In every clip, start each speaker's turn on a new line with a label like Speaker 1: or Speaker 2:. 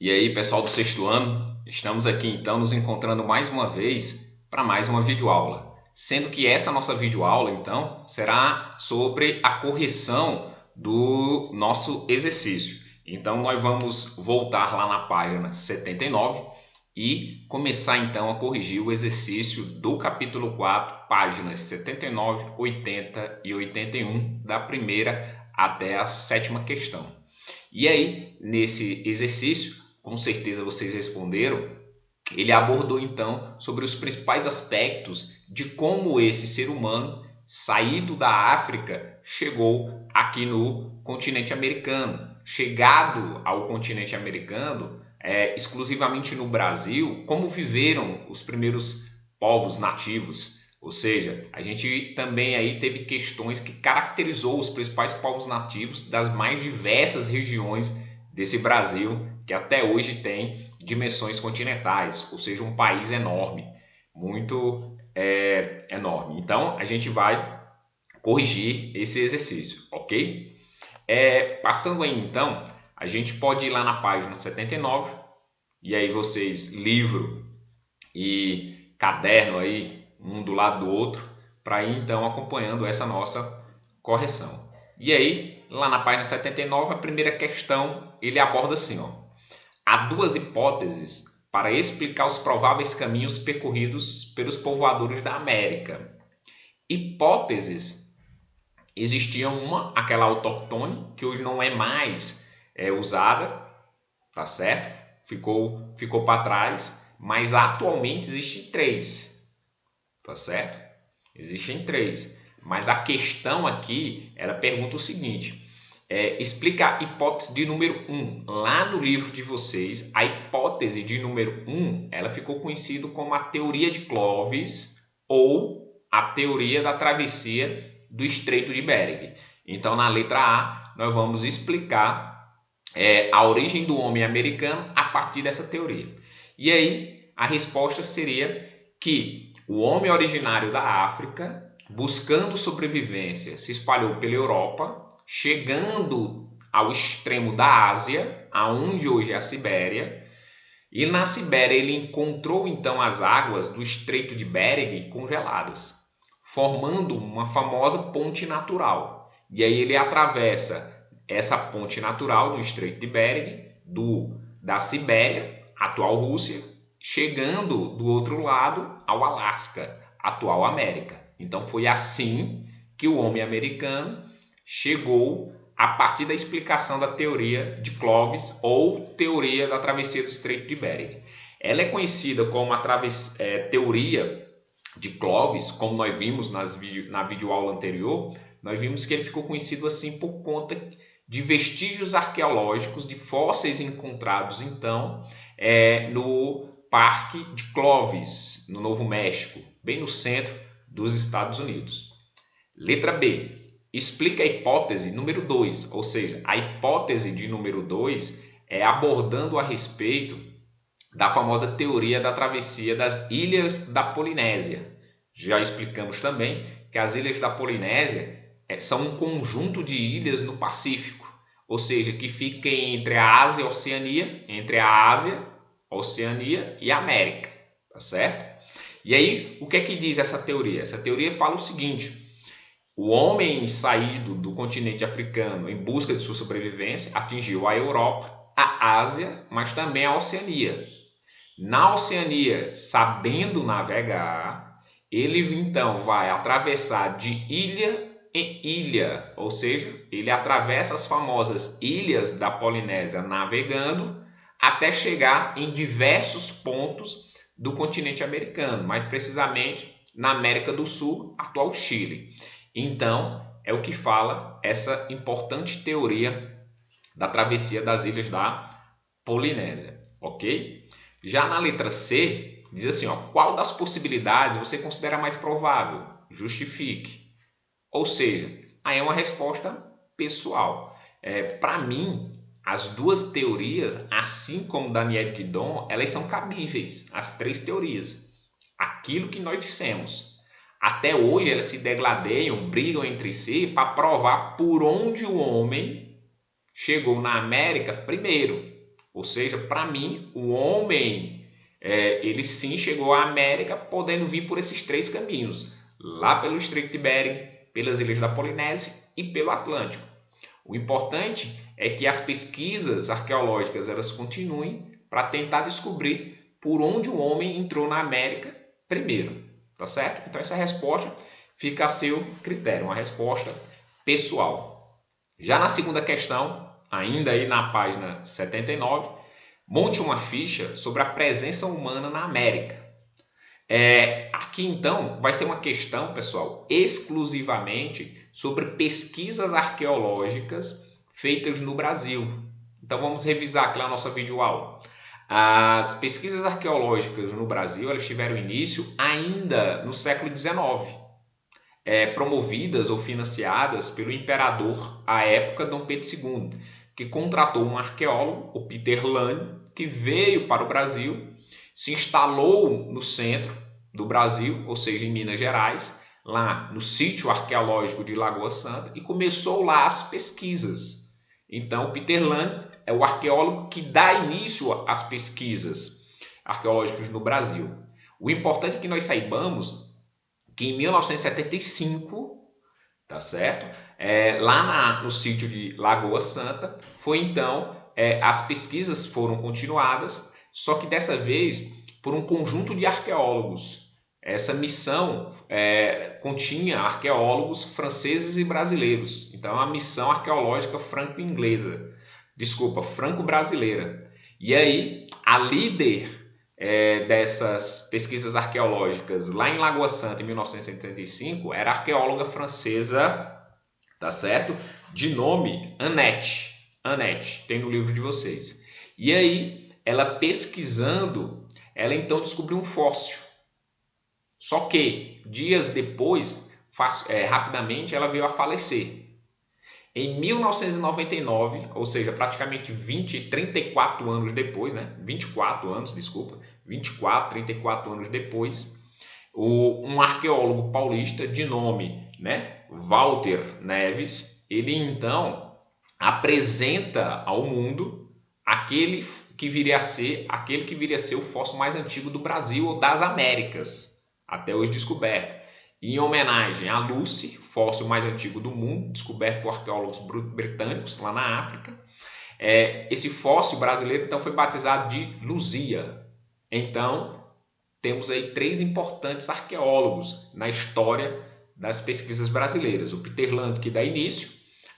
Speaker 1: E aí, pessoal do sexto ano, estamos aqui então nos encontrando mais uma vez para mais uma videoaula. Sendo que essa nossa videoaula então será sobre a correção do nosso exercício. Então nós vamos voltar lá na página 79 e começar então a corrigir o exercício do capítulo 4, páginas 79, 80 e 81, da primeira até a sétima questão. E aí, nesse exercício, com certeza vocês responderam, ele abordou então sobre os principais aspectos de como esse ser humano, saído da África, chegou aqui no continente americano. Chegado ao continente americano, exclusivamente no Brasil, como viveram os primeiros povos nativos. Ou seja, a gente também aí teve questões que caracterizou os principais povos nativos das mais diversas regiões desse Brasil, que até hoje tem dimensões continentais, ou seja, um país enorme, muito enorme. Então, a gente vai corrigir esse exercício, ok? Passando aí, então, a gente pode ir lá na página 79, e aí vocês, livro e caderno aí, um do lado do outro, para ir então acompanhando essa nossa correção. E aí, lá na página 79, a primeira questão, ele aborda assim, ó. Há duas hipóteses para explicar os prováveis caminhos percorridos pelos povoadores da América. Hipóteses, existia uma, aquela autóctone, que hoje não é mais usada, tá certo? Ficou para trás, mas atualmente existem três, tá certo? Existem três. Mas a questão aqui, ela pergunta o seguinte: explica a hipótese de número 1. Lá no livro de vocês, a hipótese de número 1, ela ficou conhecida como a teoria de Clovis ou a teoria da travessia do Estreito de Bering. Então, na letra A, nós vamos explicar a origem do homem americano a partir dessa teoria. E aí, a resposta seria que o homem originário da África, buscando sobrevivência, se espalhou pela Europa, chegando ao extremo da Ásia, aonde hoje é a Sibéria, e na Sibéria ele encontrou então as águas do Estreito de Bering congeladas, formando uma famosa ponte natural. E aí ele atravessa essa ponte natural do Estreito de Bering, da Sibéria, atual Rússia, chegando do outro lado ao Alasca, atual América. Então foi assim que o homem americano chegou a partir da explicação da teoria de Clovis ou teoria da travessia do Estreito de Bering. Ela é conhecida como a teoria de Clovis, como nós vimos na videoaula anterior. Nós vimos que ele ficou conhecido assim por conta de vestígios arqueológicos de fósseis encontrados então no Parque de Clovis, no Novo México, bem no centro dos Estados Unidos. Letra B. Explica a hipótese número 2, ou seja, a hipótese de número 2 é abordando a respeito da famosa teoria da travessia das ilhas da Polinésia. Já explicamos também que as ilhas da Polinésia são um conjunto de ilhas no Pacífico, ou seja, que fica entre a Ásia e a Oceania, entre a Ásia, Oceania e a América, tá certo? E aí, o que é que diz essa teoria? Essa teoria fala o seguinte: o homem saído do continente africano em busca de sua sobrevivência atingiu a Europa, a Ásia, mas também a Oceania. Na Oceania, sabendo navegar, ele então vai atravessar de ilha em ilha, ou seja, ele atravessa as famosas ilhas da Polinésia navegando até chegar em diversos pontos do continente americano, mais precisamente na América do Sul, atual Chile. Então, é o que fala essa importante teoria da travessia das ilhas da Polinésia, ok? Já na letra C, diz assim, ó, qual das possibilidades você considera mais provável? Justifique. Ou seja, aí é uma resposta pessoal. Para mim, as duas teorias, assim como Daniel Guidon, elas são cabíveis, as três teorias. Aquilo que nós dissemos. Até hoje elas se degladeiam, brigam entre si para provar por onde o homem chegou na América primeiro. Ou seja, para mim, o homem, ele sim chegou à América podendo vir por esses 3 caminhos. Lá pelo Estreito de Bering, pelas ilhas da Polinésia e pelo Atlântico. O importante é que as pesquisas arqueológicas elas continuem para tentar descobrir por onde o homem entrou na América primeiro, tá certo? Então essa resposta fica a seu critério, uma resposta pessoal. Já na segunda questão, ainda aí na página 79, monte uma ficha sobre a presença humana na América. Aqui então vai ser uma questão, pessoal, exclusivamente sobre pesquisas arqueológicas feitas no Brasil. Então vamos revisar aqui a nossa videoaula. As pesquisas arqueológicas no Brasil elas tiveram início ainda no século XIX, promovidas ou financiadas pelo imperador à época Dom Pedro II, que contratou um arqueólogo, o Peter Lane, que veio para o Brasil, se instalou no centro do Brasil, ou seja, em Minas Gerais, lá no sítio arqueológico de Lagoa Santa, e começou lá as pesquisas. Então, Peter Lane é o arqueólogo que dá início às pesquisas arqueológicas no Brasil. O importante é que nós saibamos que em 1975, tá certo? Lá no sítio de Lagoa Santa, foi então, as pesquisas foram continuadas, só que dessa vez por um conjunto de arqueólogos. Essa missão continha arqueólogos franceses e brasileiros. Então, é uma missão arqueológica franco-inglesa. Desculpa, franco-brasileira. E aí, a líder dessas pesquisas arqueológicas lá em Lagoa Santa, em 1975, era a arqueóloga francesa, tá certo? De nome Annette. Annette, tem no livro de vocês. E aí, ela pesquisando, ela então descobriu um fóssil. Só que, dias depois, rapidamente, ela veio a falecer. Em 1999, ou seja, praticamente 34 anos depois, 24 anos, desculpa, 34 anos depois, um arqueólogo paulista de nome, Walter Neves, ele então apresenta ao mundo aquele que viria a ser o fóssil mais antigo do Brasil ou das Américas, até hoje descoberto. Em homenagem a Lucy, fóssil mais antigo do mundo, descoberto por arqueólogos britânicos lá na África. Esse fóssil brasileiro então foi batizado de Luzia. Então, temos aí 3 importantes arqueólogos na história das pesquisas brasileiras. O Peter Lane, que dá início,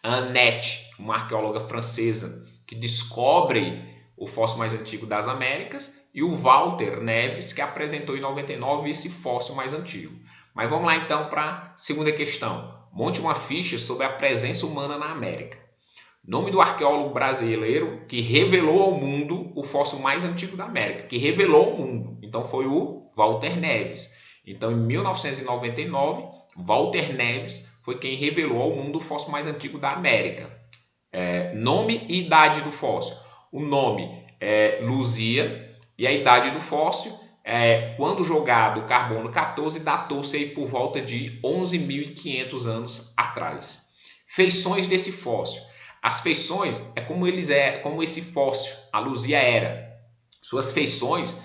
Speaker 1: a Annette, uma arqueóloga francesa que descobre o fóssil mais antigo das Américas, e o Walter Neves, que apresentou em 99 esse fóssil mais antigo. Mas vamos lá então para a segunda questão. Monte uma ficha sobre a presença humana na América. Nome do arqueólogo brasileiro que revelou ao mundo o fóssil mais antigo da América. Que revelou ao mundo. Então foi o Walter Neves. Então em 1999, Walter Neves foi quem revelou ao mundo o fóssil mais antigo da América. Nome e idade do fóssil. O nome é Luzia e a idade do fóssil quando jogado carbono 14, datou-se aí por volta de 11.500 anos atrás. Feições desse fóssil. As feições como esse fóssil, a Luzia era. Suas feições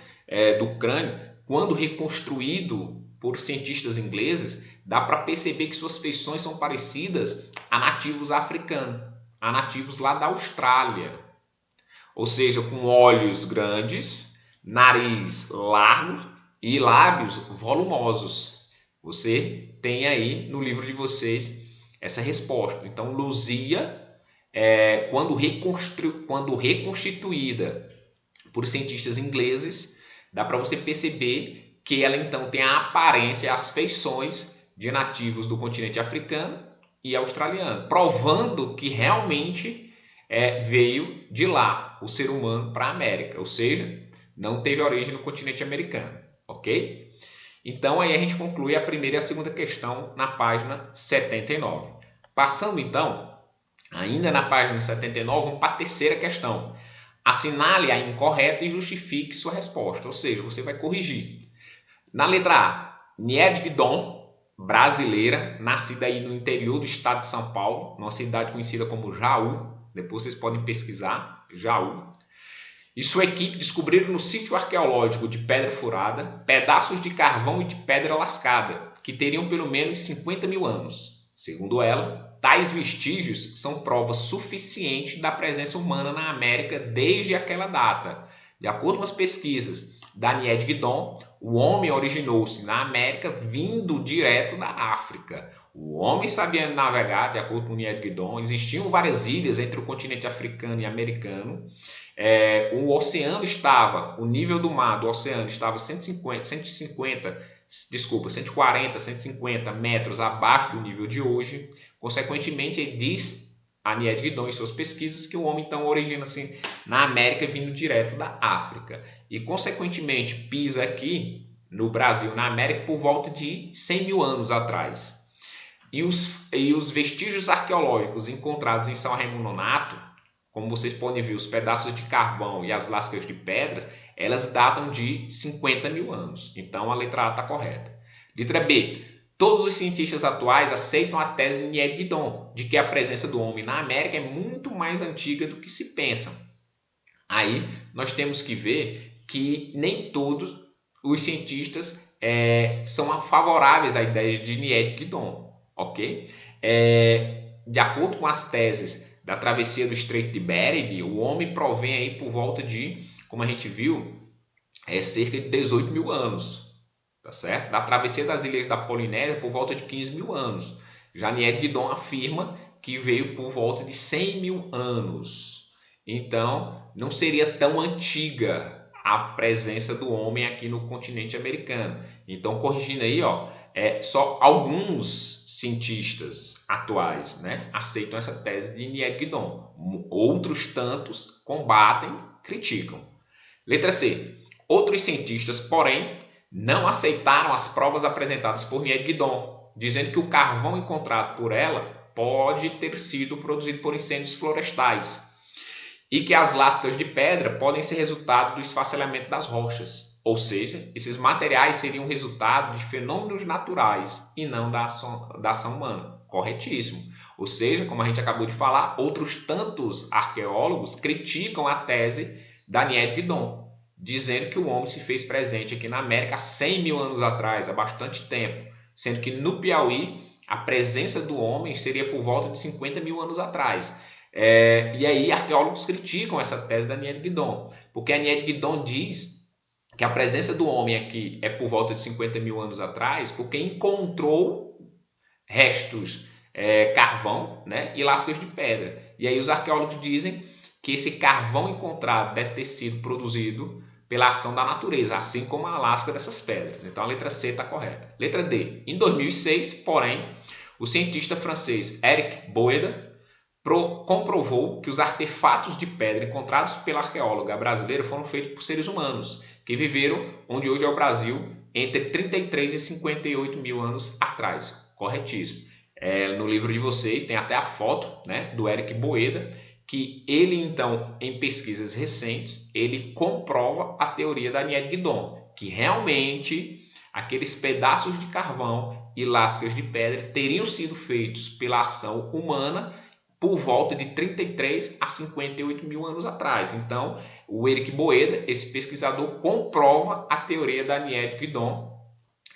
Speaker 1: do crânio, quando reconstruído por cientistas ingleses, dá para perceber que suas feições são parecidas a nativos africanos, a nativos lá da Austrália. Ou seja, com olhos grandes, nariz largo e lábios volumosos. Você tem aí no livro de vocês essa resposta. Então, Luzia, quando reconstituída por cientistas ingleses, dá para você perceber que ela então tem a aparência, as feições de nativos do continente africano e australiano, provando que realmente veio de lá o ser humano para a América, ou seja, não teve origem no continente americano, ok? Então, aí a gente conclui a primeira e a segunda questão na página 79. Passando, então, ainda na página 79, vamos para a terceira questão. Assinale a incorreta e justifique sua resposta, ou seja, você vai corrigir. Na letra A, Nied Guidon, brasileira, nascida aí no interior do estado de São Paulo, numa cidade conhecida como Jaú, depois vocês podem pesquisar, Jaú. e sua equipe descobriram no sítio arqueológico de Pedra Furada pedaços de carvão e de pedra lascada, que teriam pelo menos 50 mil anos. Segundo ela, tais vestígios são prova suficiente da presença humana na América desde aquela data. De acordo com as pesquisas da Nied Guidon, o homem originou-se na América vindo direto da África. O homem sabia navegar, de acordo com Nied Guidon. Existiam várias ilhas entre o continente africano e americano. O nível do mar do oceano estava 140, 150 metros abaixo do nível de hoje. Consequentemente, ele diz a Nied Guidon em suas pesquisas que o homem então origina-se na América vindo direto da África. E consequentemente pisa aqui no Brasil, na América, por volta de 100 mil anos atrás. E os vestígios arqueológicos encontrados em São Raimundo Nonato, como vocês podem ver, os pedaços de carvão e as lascas de pedras, elas datam de 50 mil anos. Então a letra A está correta. Letra B. Todos os cientistas atuais aceitam a tese de Nied Guidon, de que a presença do homem na América é muito mais antiga do que se pensa. Aí nós temos que ver que nem todos os cientistas são favoráveis à ideia de Nied Guidon, ok? De acordo com as teses da travessia do Estreito de Bering, o homem provém aí por volta de, como a gente viu, cerca de 18 mil anos. Tá certo? Da travessia das ilhas da Polinésia por volta de 15 mil anos. Já Nied Guidon afirma que veio por volta de 100 mil anos. Então, não seria tão antiga a presença do homem aqui no continente americano. Então, corrigindo aí, só alguns cientistas atuais, né, aceitam essa tese de Nied Guidon. Outros tantos combatem, criticam. Letra C. Outros cientistas, porém, não aceitaram as provas apresentadas por Nied Guidon, dizendo que o carvão encontrado por ela pode ter sido produzido por incêndios florestais e que as lascas de pedra podem ser resultado do esfacelhamento das rochas, ou seja, esses materiais seriam resultado de fenômenos naturais e não da ação humana. Corretíssimo. Ou seja, como a gente acabou de falar, outros tantos arqueólogos criticam a tese da Nied Guidon, dizendo que o homem se fez presente aqui na América há 100 mil anos atrás, há bastante tempo, sendo que no Piauí a presença do homem seria por volta de 50 mil anos atrás. E aí arqueólogos criticam essa tese da Nied Guidon, porque a Nied Guidon diz que a presença do homem aqui é por volta de 50 mil anos atrás, porque encontrou restos, carvão, né, e lascas de pedra. E aí os arqueólogos dizem que esse carvão encontrado deve ter sido produzido pela ação da natureza, assim como a lasca dessas pedras. Então a letra C está correta. Letra D. Em 2006, porém, o cientista francês Eric Boeda comprovou que os artefatos de pedra encontrados pela arqueóloga brasileira foram feitos por seres humanos, que viveram onde hoje é o Brasil, entre 33 e 58 mil anos atrás. Corretíssimo. No livro de vocês tem até a foto, né, do Eric Boeda, que ele, então, em pesquisas recentes, ele comprova a teoria da Nied Guidon, que realmente aqueles pedaços de carvão e lascas de pedra teriam sido feitos pela ação humana por volta de 33 a 58 mil anos atrás. Então, o Eric Boeda, esse pesquisador, comprova a teoria da Nied Guidon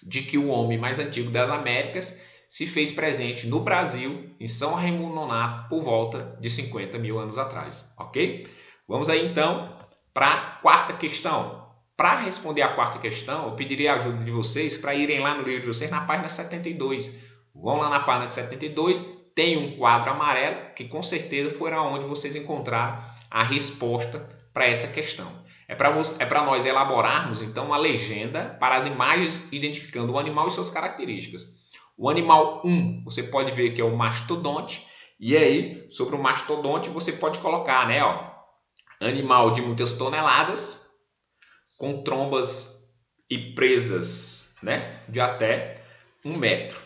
Speaker 1: de que o homem mais antigo das Américas se fez presente no Brasil, em São Raimundo Nonato, por volta de 50 mil anos atrás, ok? Vamos aí então para a quarta questão. Para responder a quarta questão, eu pediria a ajuda de vocês para irem lá no livro de vocês na página 72. Vão lá na página 72, tem um quadro amarelo que com certeza foi onde vocês encontraram a resposta para essa questão. É para nós elaborarmos então uma legenda para as imagens identificando o animal e suas características. O animal 1, você pode ver que é o mastodonte, e aí, sobre o mastodonte, você pode colocar, né, animal de muitas toneladas, com trombas e presas, né, de até 1 metro.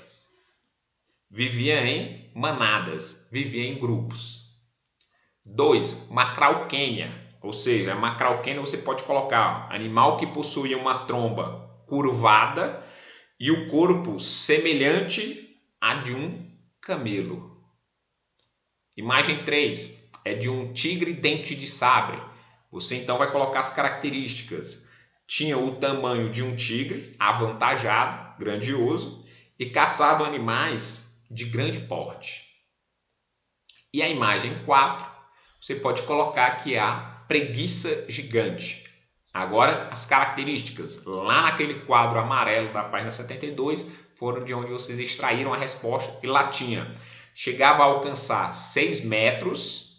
Speaker 1: Vivia em manadas, vivia em grupos. 2, macrauquênia, ou seja, a macrauquênia você pode colocar animal que possuía uma tromba curvada e o corpo semelhante a de um camelo. Imagem 3 é de um tigre dente de sabre. Você então vai colocar as características. Tinha o tamanho de um tigre, avantajado, grandioso, e caçava animais de grande porte. E a imagem 4, você pode colocar que é a preguiça gigante. Agora, as características, lá naquele quadro amarelo da página 72, foram de onde vocês extraíram a resposta, e lá tinha, chegava a alcançar 6 metros,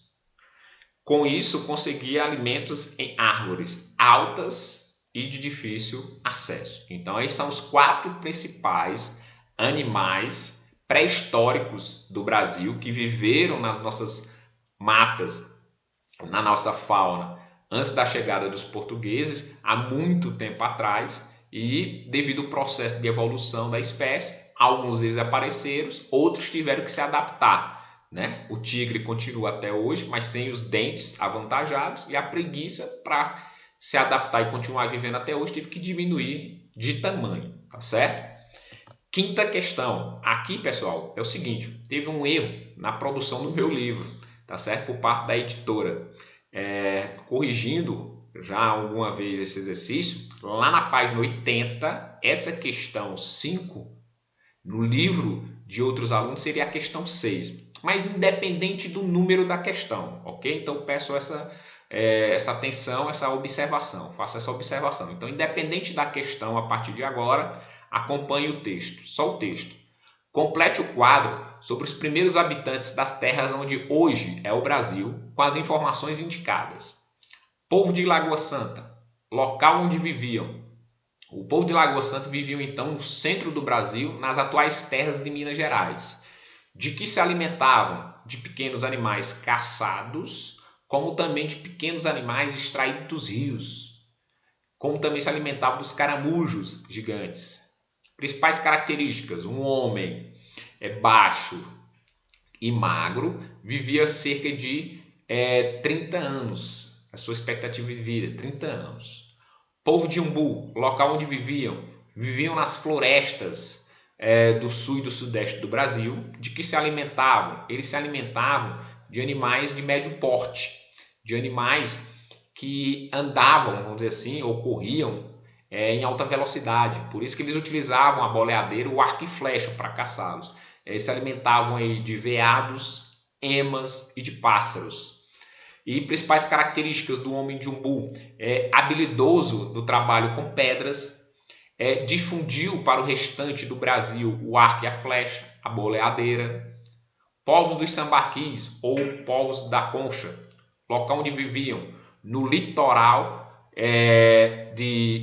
Speaker 1: com isso conseguia alimentos em árvores altas e de difícil acesso. Então, esses são os 4 principais animais pré-históricos do Brasil que viveram nas nossas matas, na nossa fauna, antes da chegada dos portugueses, há muito tempo atrás, e devido ao processo de evolução da espécie, alguns desapareceram, outros tiveram que se adaptar, né? O tigre continua até hoje, mas sem os dentes avantajados, e a preguiça, para se adaptar e continuar vivendo até hoje, teve que diminuir de tamanho, tá certo? Quinta questão. Aqui, pessoal, é o seguinte, teve um erro na produção do meu livro, tá certo? Por parte da editora. Corrigindo já alguma vez esse exercício, lá na página 80, essa questão 5, no livro de outros alunos, seria a questão 6, mas independente do número da questão, ok? Então, peço essa atenção, essa observação, faça essa observação. Então, independente da questão, a partir de agora, acompanhe o texto, só o texto. Complete o quadro sobre os primeiros habitantes das terras onde hoje é o Brasil, com as informações indicadas. Povo de Lagoa Santa, local onde viviam. O povo de Lagoa Santa vivia então no centro do Brasil, nas atuais terras de Minas Gerais. De que se alimentavam? De pequenos animais caçados, como também de pequenos animais extraídos dos rios. Como também se alimentavam dos caramujos gigantes. Principais características: um homem baixo e magro, vivia cerca de 30 anos, a sua expectativa de vida, 30 anos. Povo de Umbu, local onde viviam nas florestas do sul e do sudeste do Brasil. De que se alimentavam? Eles se alimentavam de animais de médio porte, de animais que andavam, vamos dizer assim, ou corriam em alta velocidade. Por isso que eles utilizavam a boleadeira, o arco e flecha para caçá-los. Eles se alimentavam aí de veados, emas e de pássaros. E principais características do homem de Umbu: habilidoso no trabalho com pedras, difundiu para o restante do Brasil o arco e a flecha, a boleadeira. Povos dos sambaquis ou povos da concha, local onde viviam no litoral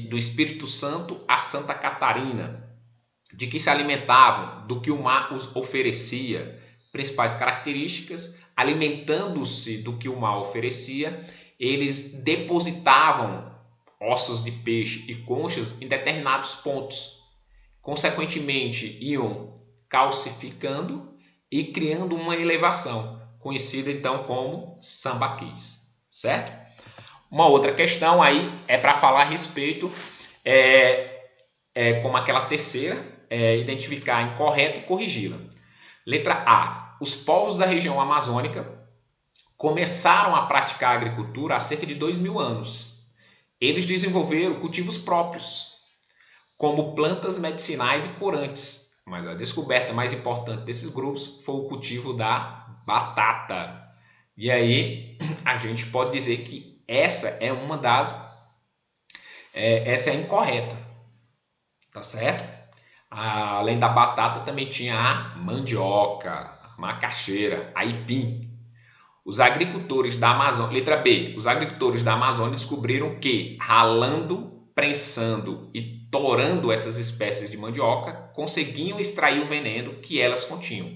Speaker 1: do Espírito Santo a Santa Catarina. De que se alimentavam? Do que o mar os oferecia. Principais características: alimentando-se do que o mar oferecia, eles depositavam ossos de peixe e conchas em determinados pontos. Consequentemente, iam calcificando e criando uma elevação, conhecida então como sambaquis, certo? Uma outra questão aí é para falar a respeito, como aquela terceira, identificar a incorreta e corrigi-la. Letra A. Os povos da região amazônica começaram a praticar a agricultura há cerca de 2.000 anos. Eles desenvolveram cultivos próprios, como plantas medicinais e corantes. Mas a descoberta mais importante desses grupos foi o cultivo da batata. E aí a gente pode dizer que essa é uma das... essa é a incorreta. Tá certo? Além da batata, também tinha a mandioca, a macaxeira, a aipim. Os agricultores da Amazônia... Letra B. Os agricultores da Amazônia descobriram que, ralando, prensando e torando essas espécies de mandioca, conseguiam extrair o veneno que elas continham.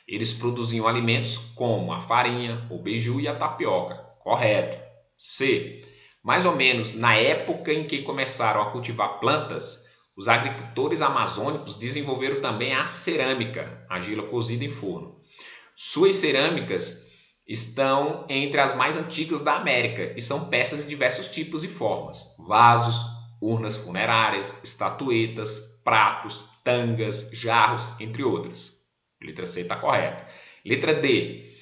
Speaker 1: Eles produziam alimentos como a farinha, o beiju e a tapioca. Correto. C. Mais ou menos na época em que começaram a cultivar plantas, os agricultores amazônicos desenvolveram também a cerâmica, argila cozida em forno. Suas cerâmicas estão entre as mais antigas da América e são peças de diversos tipos e formas: vasos, urnas funerárias, estatuetas, pratos, tangas, jarros, entre outras. Letra C está correta. Letra D.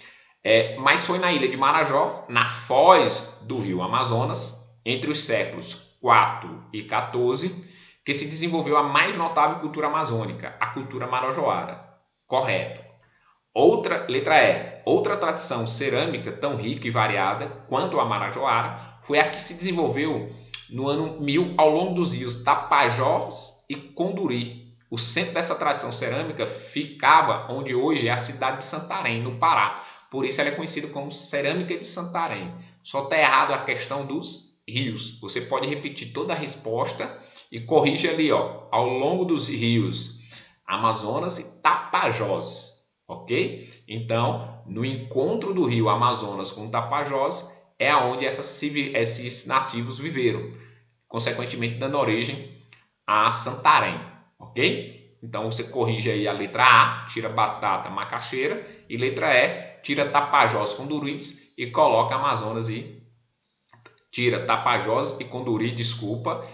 Speaker 1: Mas foi na ilha de Marajó, na foz do rio Amazonas, entre os séculos 4 e 14, que se desenvolveu a mais notável cultura amazônica, a cultura marajoara. Correto. Letra E. Outra tradição cerâmica tão rica e variada quanto a marajoara foi a que se desenvolveu no ano 1000 ao longo dos rios Tapajós e Conduri. O centro dessa tradição cerâmica ficava onde hoje é a cidade de Santarém, no Pará. Por isso ela é conhecida como cerâmica de Santarém. Só está errado a questão dos rios. Você pode repetir toda a resposta e corrige ali, ó, ao longo dos rios Amazonas e Tapajós, ok? Então, no encontro do rio Amazonas com o Tapajós é onde esses nativos viveram, consequentemente dando origem a Santarém, ok? Então você corrige aí a letra A, tira batata, macaxeira, e letra E, tira Tapajós, Conduris e coloca Amazonas e tira Tapajós e Conduri, desculpa.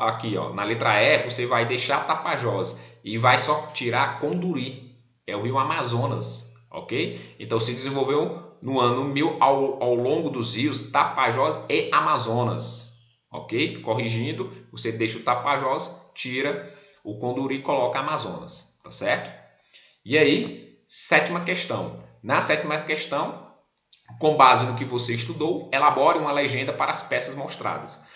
Speaker 1: Aqui, ó, na letra E, você vai deixar Tapajós e vai só tirar Conduri, é o rio Amazonas, ok? Então se desenvolveu no ano 1000 ao longo dos rios Tapajós e Amazonas, ok? Corrigindo, você deixa o Tapajós, tira o Conduri e coloca Amazonas, tá certo? E aí, sétima questão. Na sétima questão, com base no que você estudou, elabore uma legenda para as peças mostradas.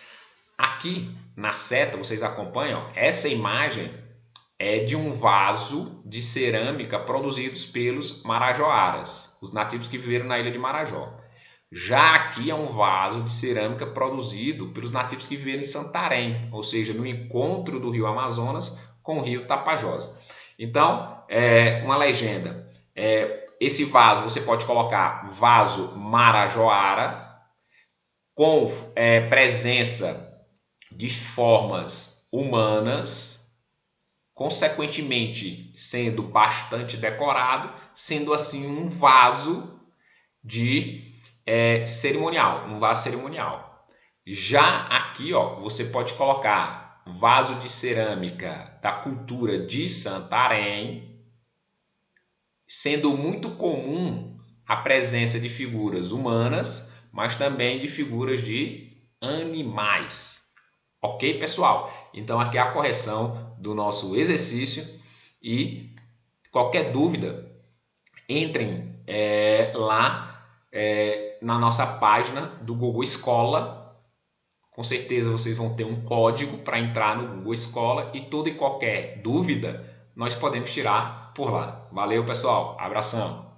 Speaker 1: Aqui na seta, vocês acompanham, essa imagem é de um vaso de cerâmica produzidos pelos marajoaras, os nativos que viveram na ilha de Marajó. Já aqui é um vaso de cerâmica produzido pelos nativos que viveram em Santarém, ou seja, no encontro do rio Amazonas com o rio Tapajós. Então, uma legenda. Esse vaso você pode colocar vaso marajoara, com presença de formas humanas, consequentemente sendo bastante decorado, sendo assim um vaso de cerimonial, um vaso cerimonial. Já aqui, ó, você pode colocar vaso de cerâmica da cultura de Santarém, sendo muito comum a presença de figuras humanas, mas também de figuras de animais. Ok, pessoal? Então aqui é a correção do nosso exercício e qualquer dúvida, entrem lá na nossa página do Google Escola. Com certeza vocês vão ter um código para entrar no Google Escola e toda e qualquer dúvida nós podemos tirar por lá. Valeu, pessoal. Abração.